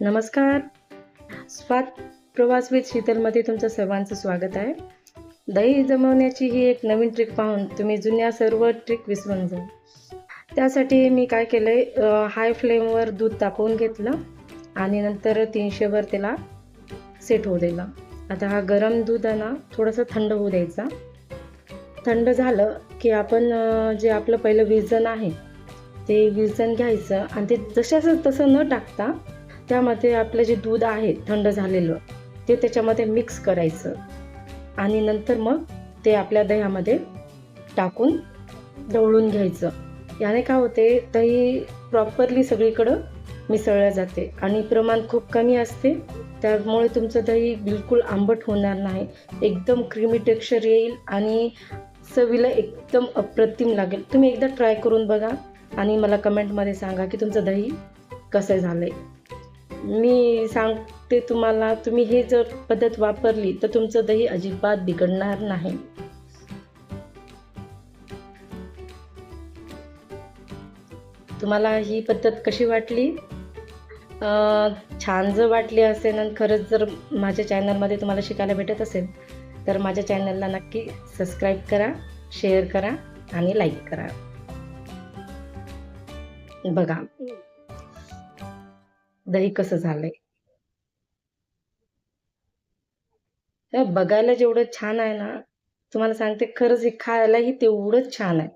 नमस्कार. स्वाद प्रवास विथ शीतलमध्ये तुमचं सर्वांचं स्वागत आहे. दही जमवण्याची ही एक नवीन ट्रिक पाहून तुम्ही जुन्या सर्व ट्रिक विसरून जा. त्यासाठी मी काय केलंय, हाय फ्लेमवर दूध तापवून घेतलं आणि नंतर 300वर त्याला सेट होऊ दिलं. आता हा गरम दूध आहे ना, थोडंसं थंड होऊ द्यायचा. थंड झालं की आपण जे आपलं पहिलं विरजण आहे ते विरजण घ्यायचं आणि ते जशाचं तसं न टाकता त्यामध्ये आपलं जे दूध आहे थंड झालेलं ते त्याच्यामध्ये मिक्स करायचं आणि नंतर मग ते आपल्या दह्यामध्ये टाकून ढवळून घ्यायचं. याने काय होते, दही प्रॉपरली सगळीकडं मिसळलं जाते आणि प्रमाण खूप कमी असते. त्यामुळे तुमचं दही बिलकुल आंबट होणार नाही, एकदम क्रीमी टेक्स्चर येईल आणि चवीला एकदम अप्रतिम लागेल. तुम्ही एकदा ट्राय करून बघा आणि मला कमेंटमध्ये सांगा की तुमचं दही कसं झालं आहे. मी सांगते तुम्हाला, तुम्ही हे जर पद्धत वापरली तर तुमचं दही अजिबात बिघडणार नाही. तुम्हाला ही पद्धत कशी वाटली? छान जर वाटली असेल आणि खरंच जर माझ्या चॅनलमध्ये तुम्हाला शिकायला भेटत असेल तर माझ्या चॅनलला नक्की सबस्क्राईब करा, शेअर करा आणि लाईक करा. बघा दही कसं झालंय. बघायला जेवढं छान आहे ना, तुम्हाला सांगते खरंच हे खायलाही तेवढंच छान आहे.